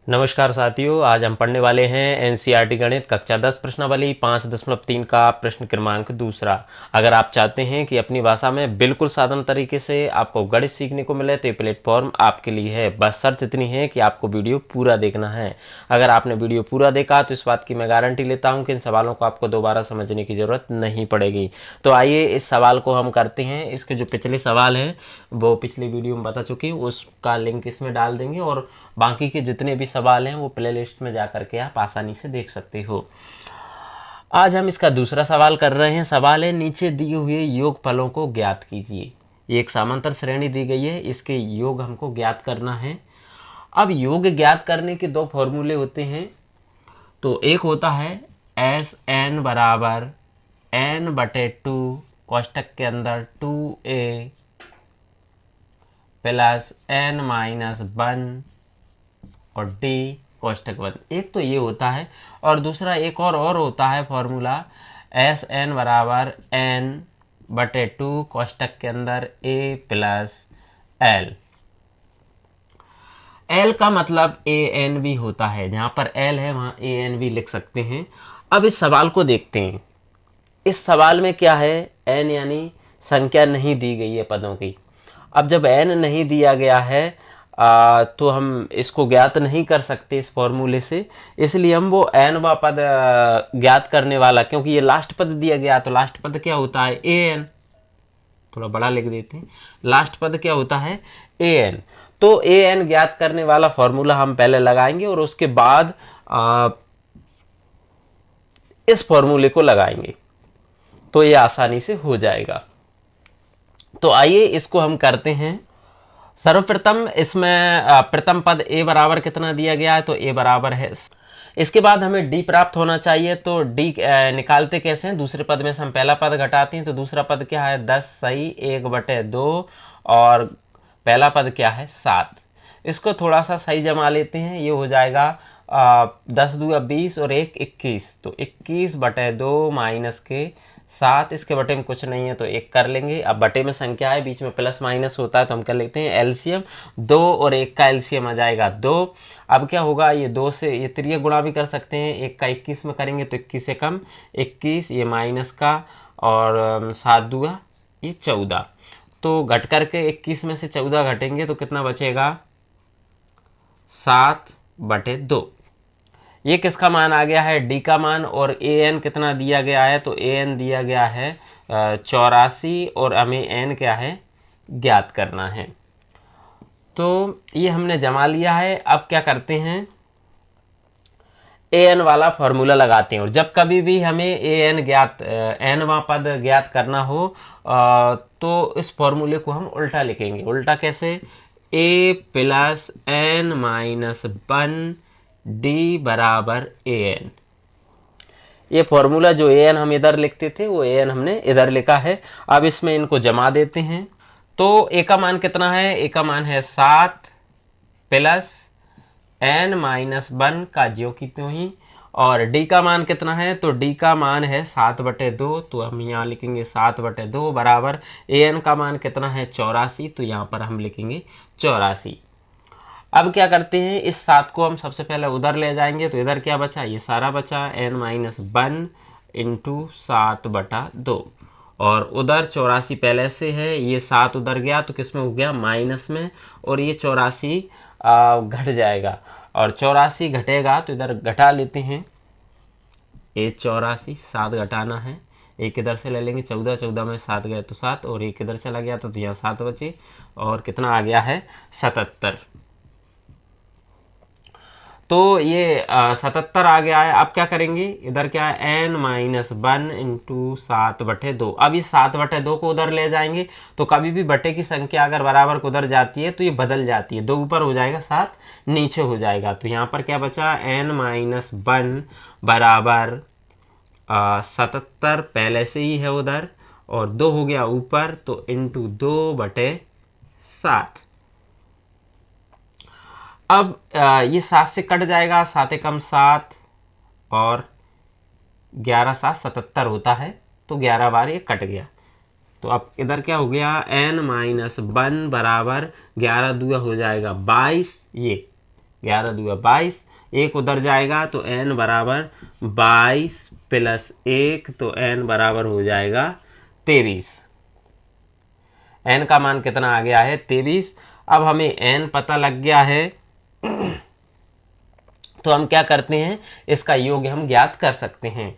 नमस्कार साथियों, आज हम पढ़ने वाले हैं एनसीईआरटी गणित कक्षा 10 प्रश्नावली 5.3 का प्रश्न क्रमांक दूसरा। अगर आप चाहते हैं कि अपनी भाषा में बिल्कुल साधारण तरीके से आपको गणित सीखने को मिले तो ये प्लेटफॉर्म आपके लिए है। बस शर्त इतनी है कि आपको वीडियो पूरा देखना है। अगर आपने वीडियो पूरा देखा तो इस बात की मैं गारंटी लेता हूँ कि इन सवालों को आपको दोबारा समझने की जरूरत नहीं पड़ेगी। तो आइए इस सवाल को हम करते हैं। इसके जो पिछले सवाल हैं वो पिछली वीडियो में बता चुके हैं, उसका लिंक इसमें डाल देंगे और बाकी के जितने भी सवाल हैं वो प्लेलिस्ट में जा करके आप आसानी से देख सकते हो। आज हम इसका दूसरा सवाल कर रहे हैं। सवाल है, नीचे दिए हुए योगफलों को ज्ञात कीजिए। ये एक समांतर श्रेणी दी गई है, इसके योग हमको ज्ञात करना है। अब योग ज्ञात करने के दो फॉर्मूले होते हैं। तो एक होता है एस एन बराबर एन बटे टू कोष्टक के अंदर 2a प्लस एन माइनस 1 और डी कोष्टक 1। एक तो ये होता है और दूसरा एक और होता है फॉर्मूला एस एन बराबर एन बटे टू कोष्टक के अंदर ए प्लस एल। एल का मतलब ए एन भी होता है, जहां पर एल है वहां ए एन भी लिख सकते हैं। अब इस सवाल को देखते हैं। इस सवाल में क्या है, एन यानी संख्या नहीं दी गई है पदों की। अब जब एन नहीं दिया गया है तो हम इसको ज्ञात नहीं कर सकते इस फॉर्मूले से, इसलिए हम वो एन वा पद ज्ञात करने वाला, क्योंकि ये लास्ट पद दिया गया तो लास्ट पद क्या होता है ए एन। थोड़ा बड़ा लिख देते हैं, लास्ट पद क्या होता है ए एन। तो ए एन ज्ञात करने वाला फॉर्मूला हम पहले लगाएंगे और उसके बाद इस फॉर्मूले को लगाएंगे तो ये आसानी से हो जाएगा। तो आइए इसको हम करते हैं। सर्वप्रथम इसमें प्रथम पद a बराबर कितना दिया गया है, तो a बराबर है। इसके बाद हमें d प्राप्त होना चाहिए, तो d निकालते कैसे हैं, दूसरे पद में से हम पहला पद घटाते हैं। तो दूसरा पद क्या है 10 सही 1/2 और पहला पद क्या है 7। इसको थोड़ा सा सही जमा लेते हैं, ये हो जाएगा 10 दूना 20 और 1 21। तो 21/2 माइनस के 7। इसके बटे में कुछ नहीं है तो 1 कर लेंगे। अब बटे में संख्या है, बीच में प्लस माइनस होता है तो हम कर लेते हैं एलसीएम। 2 और 1 का एलसीएम आ जाएगा 2। अब क्या होगा, ये 2 से ये त्रिय गुणा भी कर सकते हैं। 1 का 21 में करेंगे तो 21 से कम 21, ये माइनस का और 7 दूआ ये 14। तो घट करके 21 में से 14 घटेंगे तो कितना बचेगा 7/2। ये किसका मान आ गया है डी का मान। और ए एन कितना दिया गया है, तो ए एन दिया गया है 84 और हमें एन क्या है ज्ञात करना है। तो ये हमने जमा लिया है। अब क्या करते हैं, ए एन वाला फॉर्मूला लगाते हैं और जब कभी भी हमें ए एन ज्ञात एन वा पद ज्ञात करना हो तो इस फॉर्मूले को हम उल्टा लिखेंगे। उल्टा कैसे, ए प्लस एन माइनस 1 डी बराबर ए एन। ये फॉर्मूला जो ए एन हम इधर लिखते थे वो ए एन हमने इधर लिखा है। अब इसमें इनको जमा देते हैं। तो ए का मान कितना है, ए का मान है 7 प्लस एन माइनस 1 का ज्यों की त्यों ही। और डी का मान कितना है, तो डी का मान है 7/2। तो हम यहाँ लिखेंगे 7/2 बराबर ए एन का मान कितना है 84। तो यहाँ पर हम लिखेंगे 84। अब क्या करते हैं, इस 7 को हम सबसे पहले उधर ले जाएंगे। तो इधर क्या बचा, ये सारा बचा एन माइनस 1 इंटू 7/2 और उधर 84 पहले से है, ये 7 उधर गया तो किस में हो गया माइनस में, और ये 84 घट जाएगा और 84 घटेगा तो इधर घटा लेते हैं। ये 84 7 घटाना है, एक इधर से ले लेंगे 14 14 में 7 गए तो 7 और एक इधर चला गया तो यहाँ 7 बचे और कितना आ गया है 77। तो ये 77 आ गया है। अब क्या करेंगे, इधर क्या है एन माइनस 1 इंटू 7/2। अब इस 7/2 को उधर ले जाएंगे तो कभी भी बटे की संख्या अगर बराबर को उधर जाती है तो ये बदल जाती है, 2 ऊपर हो जाएगा 7 नीचे हो जाएगा। तो यहाँ पर क्या बचा एन माइनस 1 बराबर 77 पहले से ही है उधर और 2 हो गया ऊपर तो इंटू 2/7। अब ये 7 से कट जाएगा, 7 एकम 7 और 11 7 77 होता है तो 11 बार ये कट गया। तो अब इधर क्या हो गया एन माइनस 1 बराबर 11 दूया हो जाएगा 22, ये 11 दूया 22, एक उधर जाएगा तो n बराबर 22 प्लस 1, तो n बराबर हो जाएगा 23। n का मान कितना आ गया है 23। अब हमें n पता लग गया है तो हम क्या करते हैं, इसका योग हम ज्ञात कर सकते हैं।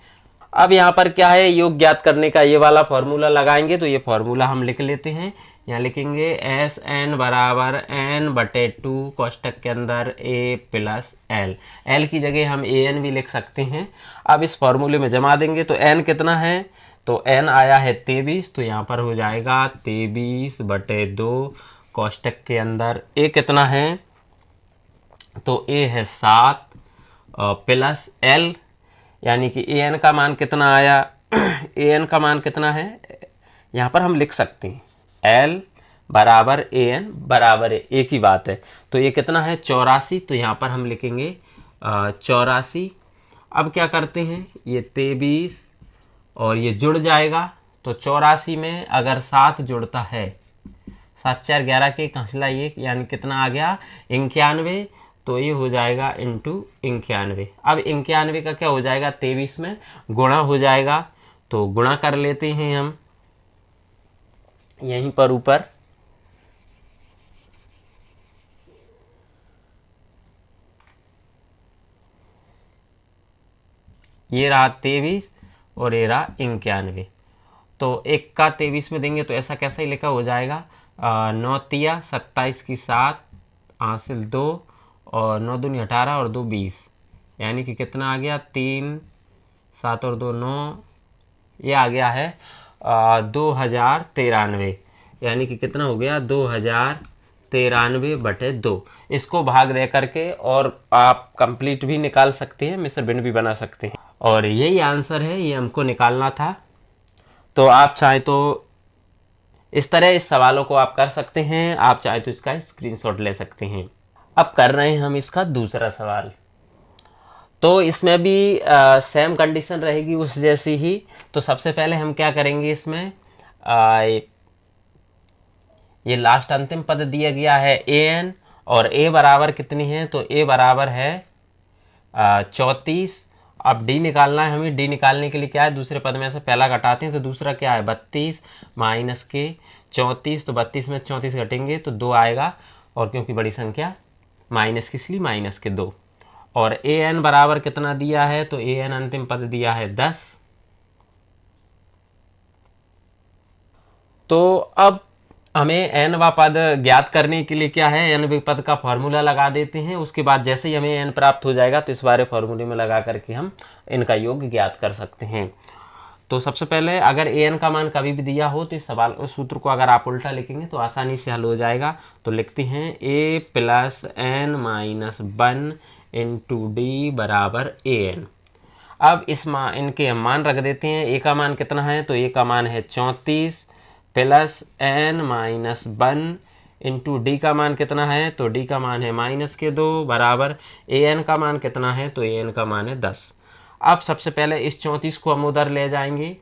अब यहाँ पर क्या है, योग ज्ञात करने का ये वाला फॉर्मूला लगाएंगे, तो ये फॉर्मूला हम लिख लेते हैं। यहाँ लिखेंगे एस एन बराबर एन बटे 2 कोष्टक के अंदर ए प्लस एल। एल की जगह हम ए एन भी लिख सकते हैं। अब इस फॉर्मूले में जमा देंगे तो एन कितना है, तो एन आया है 23, तो यहाँ पर हो जाएगा 23 बटे 2 कोष्टक के अंदर ए कितना है, तो ए है 7 प्लस एल, यानी कि ए एन का मान कितना आया, ए एन का मान कितना है यहाँ पर हम लिख सकते हैं एल बराबर ए एन बराबर एक ही बात है। तो ये कितना है 84, तो यहाँ पर हम लिखेंगे 84। अब क्या करते हैं, ये 23 और ये जुड़ जाएगा, तो 84 में अगर 7 जुड़ता है, 7 4 11 के कंसला ये, यानी कितना आ गया 91, तो ये हो जाएगा इंटू 91। अब 91 का क्या हो जाएगा 23 में गुणा हो जाएगा, तो गुणा कर लेते हैं हम यहीं पर ऊपर। ये रहा 23 और ये रहा 91, तो 1 का 23 में देंगे तो ऐसा कैसा ही लिखा हो जाएगा 9 तिया 27 की 7 हासिल 2 और 9 दूनी 18 और 2 20, यानी कि कितना आ गया 3 7 और 2 9, ये आ गया है 2093, यानी कि कितना हो गया 2093 बटे 2। इसको भाग दे करके और आप कंप्लीट भी निकाल सकते हैं, मिश्र भिन्न भी बना सकते हैं, और यही आंसर है, ये हमको निकालना था। तो आप चाहे तो इस तरह इस सवालों को आप कर सकते हैं, आप चाहे तो इसका स्क्रीनशॉट ले सकते हैं। अब कर रहे हैं हम इसका दूसरा सवाल, तो इसमें भी सेम कंडीशन रहेगी उस जैसी ही। तो सबसे पहले हम क्या करेंगे, इसमें ये लास्ट अंतिम पद दिया गया है ए एन, और ए बराबर कितनी है, तो ए बराबर है 34। अब डी निकालना है हमें, डी निकालने के लिए क्या है, दूसरे पद में से पहला घटाते हैं, तो दूसरा क्या है 32 माइनस के 34, तो 32 में 34 घटेंगे तो 2 आएगा, और क्योंकि बड़ी संख्या माइनस की इसलिए माइनस के 2। और ए एन बराबर कितना दिया है, तो ए एन अंतिम पद दिया है 10। तो अब हमें एन वा पद ज्ञात करने के लिए क्या है, एन वे पद का फॉर्मूला लगा देते हैं। उसके बाद जैसे ही हमें एन प्राप्त हो जाएगा तो इस बारे फॉर्मूले में लगा करके हम इनका योग ज्ञात कर सकते हैं। तो सबसे पहले अगर ए एन का मान कभी भी दिया हो तो इस सवाल उस सूत्र को अगर आप उल्टा लिखेंगे तो आसानी से हल हो जाएगा। तो लिखते हैं a plus N minus 1 into d बराबर ए एन। अब इनके मान रख देते हैं। ए का मान कितना है, तो ए का मान है 34 plus N minus 1 into D का मान कितना है, तो डी का मान है माइनस के 2 बराबर ए एन का मान कितना है, तो ए एन का मान है 10। अब सबसे पहले इस 34 को हम उधर ले जाएंगे,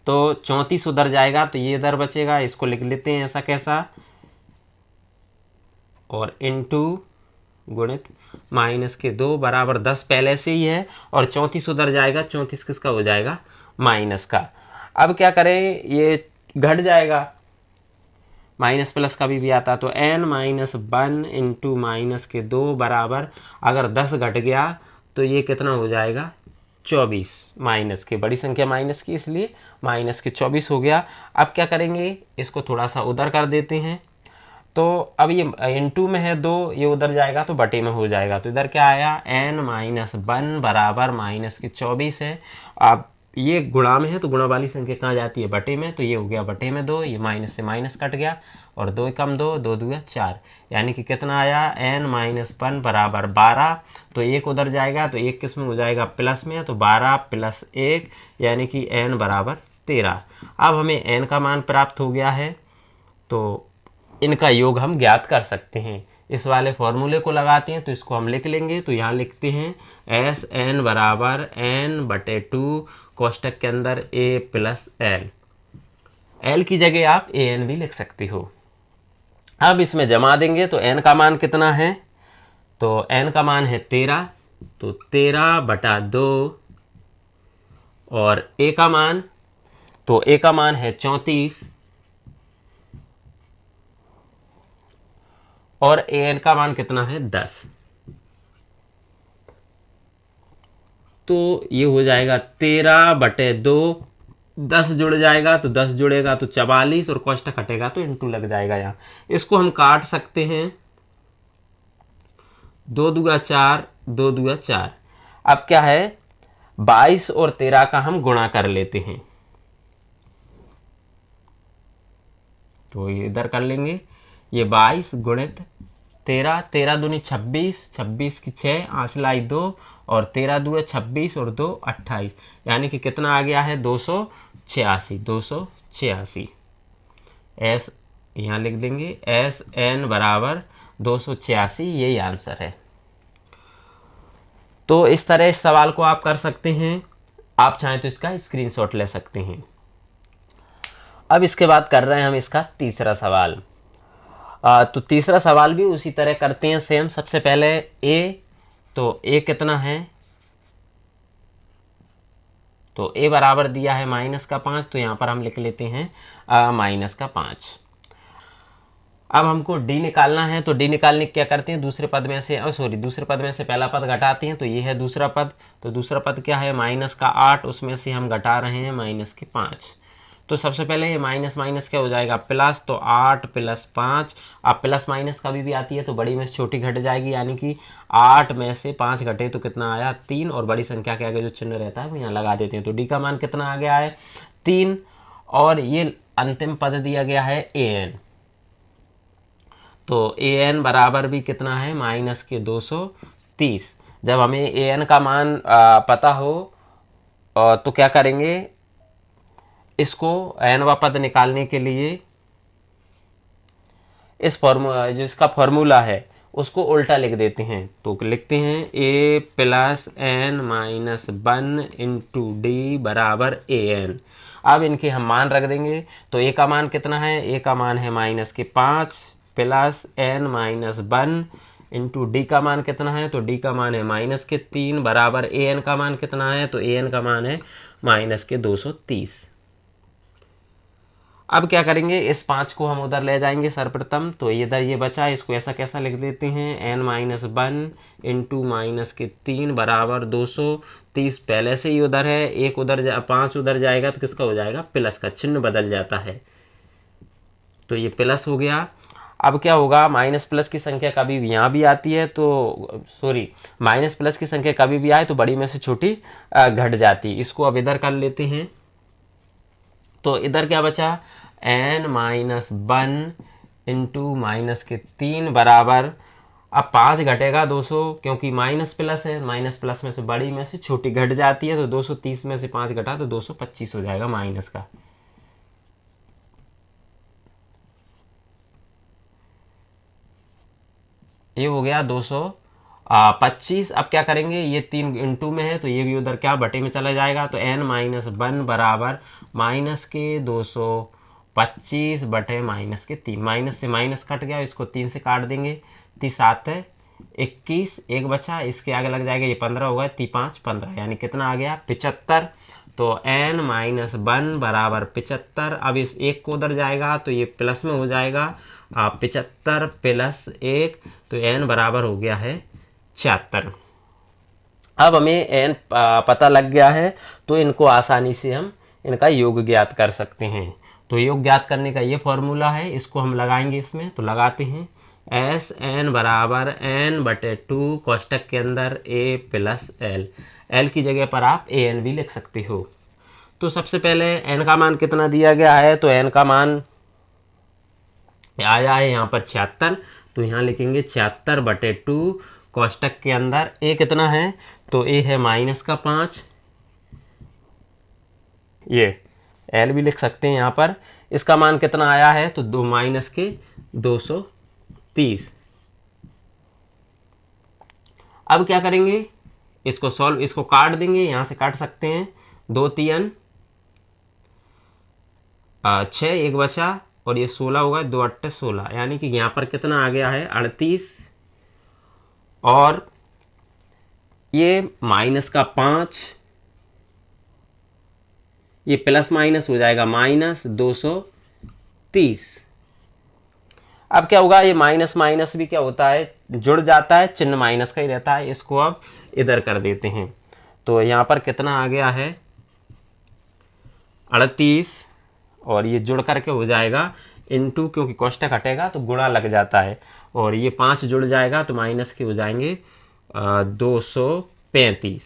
तो 34 उधर जाएगा तो ये इधर बचेगा, इसको लिख लेते हैं ऐसा कैसा, और इंटू गुणित माइनस के 2 बराबर 10 पहले से ही है, और 34 उधर जाएगा, 34 किसका हो जाएगा माइनस का। अब क्या करें, ये घट जाएगा, माइनस प्लस कभी भी आता, तो n माइनस 1 इंटू माइनस के 2 बराबर अगर 10 घट गया तो ये कितना हो जाएगा 24, माइनस के बड़ी संख्या माइनस की इसलिए माइनस के 24 हो गया। अब क्या करेंगे, इसको थोड़ा सा उधर कर देते हैं, तो अब ये इंटू में है 2, ये उधर जाएगा तो बटे में हो जाएगा, तो इधर क्या आया n माइनस 1 बराबर माइनस के 24 है। अब ये गुणा में है तो गुणा वाली संख्या कहाँ जाती है बटे में, तो ये हो गया बटे में 2, ये माइनस से माइनस कट गया, और 2 कम 2 2 2 4, यानी कि कितना आया n माइनस 1 बराबर 12। तो एक उधर जाएगा तो एक किस में हो जाएगा प्लस में, तो 12 प्लस 1 यानी कि n बराबर 13। अब हमें n का मान प्राप्त हो गया है, तो इनका योग हम ज्ञात कर सकते हैं। इस वाले फॉर्मूले को लगाते हैं तो इसको हम लिख लेंगे, तो यहाँ लिखते हैं एस एन बराबर n बटे 2 कोष्टक के अंदर a प्लस एल। एल की जगह आप ए एन भी लिख सकते हो। अब इसमें जमा देंगे तो n का मान कितना है, तो n का मान है 13, तो 13/2 और a का मान, तो a का मान है 34 और an का मान कितना है 10। तो ये हो जाएगा 13/2, 10 जुड़ जाएगा तो 10 जुड़ेगा तो 44 और कोष्टक हटेगा तो इंटू लग जाएगा यहाँ। इसको हम काट सकते हैं, 2 दूगा 4, 2 दूगा 4। अब क्या है, 22 और 13 का हम गुणा कर लेते हैं, तो ये इधर कर लेंगे, ये 22 गुणित 13, 13 दूनी 26, 26 की 6, आंसलाई 2 और 13 दूए 26 और 2 28, यानी कि कितना आ गया है 286, 286। एस यहाँ लिख देंगे, एस एन बराबर 286, यही आंसर है। तो इस तरह इस सवाल को आप कर सकते हैं, आप चाहें तो इसका स्क्रीनशॉट ले सकते हैं। अब इसके बाद कर रहे हैं हम इसका तीसरा सवाल। तो तीसरा सवाल भी उसी तरह करते हैं सेम। सबसे पहले ए, तो ए कितना है, तो ए बराबर दिया है -5, तो यहाँ पर हम लिख लेते हैं -5। अब हमको डी निकालना है, तो डी निकालने क्या करते हैं, दूसरे पद में से दूसरे पद में से पहला पद घटाते हैं, तो ये है दूसरा पद। तो दूसरा पद क्या है, -8, उसमें से हम घटा रहे हैं -5। तो सबसे पहले ये माइनस माइनस क्या हो जाएगा प्लस, तो 8 + 5। अब प्लस माइनस कभी भी आती है तो बड़ी में से छोटी घट जाएगी, यानी कि 8 में से 5 घटे तो कितना आया 3, और बड़ी संख्या के आगे जो चिन्ह रहता है वो यहाँ लगा देते हैं। तो डी का मान कितना आ गया है 3, और ये अंतिम पद दिया गया है an। तो an बराबर भी कितना है -230। जब हमें an का मान पता हो तो क्या करेंगे, इसको nवा पद निकालने के लिए इस फॉर्मूला, जो इसका फॉर्मूला है उसको उल्टा लिख देते हैं। तो लिखते हैं a + n - 1 × d बराबर an। अब इनके हम मान रख देंगे, तो a का मान कितना है, a का मान है -5 + n - 1 × d का मान कितना है, तो d का मान है -3 बराबर an का मान कितना है, तो an का मान है -230। अब क्या करेंगे, इस 5 को हम उधर ले जाएंगे सर्वप्रथम, तो इधर ये बचा, इसको ऐसा कैसा लिख देते हैं n - 1 × -3 बराबर 230। पहले से ही उधर है, 1 उधर 5 उधर जाएगा तो किसका हो जाएगा, प्लस का चिन्ह बदल जाता है, तो ये प्लस हो गया। अब क्या होगा, माइनस प्लस की संख्या कभी भी यहाँ भी आती है, तो माइनस प्लस की संख्या कभी भी आए तो बड़ी में से छोटी घट जाती। इसको अब इधर कर लेते हैं, तो इधर क्या बचा, n - 1 × -3 बराबर, अब 5 घटेगा 200, क्योंकि माइनस प्लस है, माइनस प्लस में से बड़ी में से छोटी घट जाती है, तो 230 में से 5 घटा तो 225 हो जाएगा माइनस का। ये हो गया 225। अब क्या करेंगे, ये 3 इंटू में है तो ये भी उधर क्या बटे में चला जाएगा, तो n - 1 बराबर -225 बटे -3। माइनस से माइनस कट गया, इसको 3 से काट देंगे, 3 है 21, एक बचा, इसके आगे लग जाएगा, ये 15 होगा, 3 5 15, यानी कितना आ गया 75। तो n - 1 बराबर 75। अब इस एक को उधर जाएगा तो ये प्लस में हो जाएगा, 75 + 1, तो n बराबर हो गया है 76। अब हमें n पता लग गया है, तो इनको आसानी से हम इनका योग ज्ञात कर सकते हैं। तो योग ज्ञात करने का ये फॉर्मूला है, इसको हम लगाएंगे इसमें, तो लगाते हैं Sn बराबर n/2 कोष्टक के अंदर a + l। l की जगह पर आप an भी लिख सकते हो। तो सबसे पहले n का मान कितना दिया गया है, तो n का मान आया है यहाँ पर 76, तो यहाँ लिखेंगे 76/2 कोष्टक के अंदर a कितना है, तो a है -5, ये l भी लिख सकते हैं यहाँ पर। इसका मान कितना आया है, तो 230। अब क्या करेंगे, इसको सॉल्व, इसको काट देंगे, यहाँ से काट सकते हैं, 2 3 6, एक बचा, और ये 16 होगा, 2 8 16, यानी कि यहाँ पर कितना आ गया है 38, और ये माइनस का 5, ये प्लस माइनस हो जाएगा माइनस 230। अब क्या होगा, ये माइनस माइनस भी क्या होता है, जुड़ जाता है, चिन्ह माइनस का ही रहता है। इसको अब इधर कर देते हैं, तो यहाँ पर कितना आ गया है 38, और ये जुड़ करके हो जाएगा इनटू, क्योंकि कोष्टक हटेगा तो गुणा लग जाता है, और ये 5 जुड़ जाएगा तो माइनस के हो जाएंगे 235।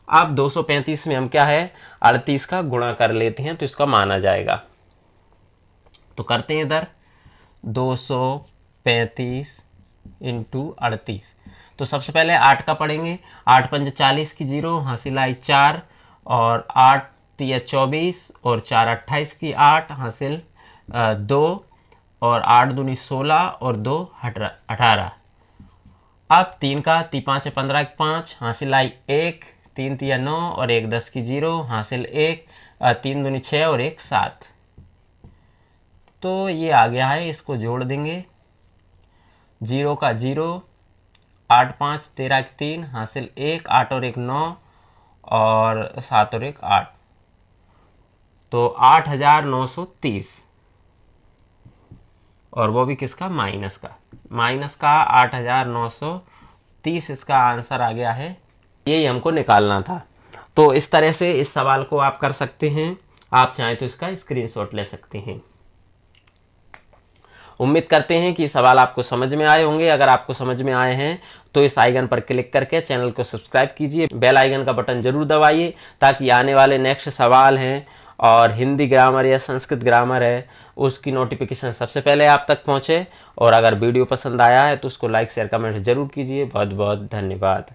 अब 235 में हम क्या है 38 का गुणा कर लेते हैं तो इसका माना जाएगा। तो करते हैं इधर 235 इंटू 38। तो सबसे पहले 8 का पढ़ेंगे, 8 पंज 40 की 0, हासिल आई 4, और 8 तिया 24, और 4 28 की 8, हासिल 2, और 8 दूनी 16, और 2 18। अब 3 का 3 5 15 की 5, हासिल आई 1, 3 तिया 9, और 1 10 की 0, हासिल 1, 3 दूनी 6, और 1 7। तो ये आ गया है, इसको जोड़ देंगे, 0 का 0, 8 5 13 की 3, हासिल 1, 8 और 1 9, और 7 और 1 8, तो 8930, और वो भी किसका, माइनस का। माइनस का 8930 इसका आंसर आ गया है, यही हमको निकालना था। तो इस तरह से इस सवाल को आप कर सकते हैं, आप चाहें तो इसका स्क्रीनशॉट ले सकते हैं। उम्मीद करते हैं कि सवाल आपको समझ में आए होंगे। अगर आपको समझ में आए हैं तो इस आइकन पर क्लिक करके चैनल को सब्सक्राइब कीजिए, बेल आइकन का बटन जरूर दबाइए, ताकि आने वाले नेक्स्ट सवाल हैं और हिंदी ग्रामर या संस्कृत ग्रामर है उसकी नोटिफिकेशन सबसे पहले आप तक पहुंचे। और अगर वीडियो पसंद आया है तो उसको लाइक शेयर कमेंट जरूर कीजिए। बहुत बहुत धन्यवाद।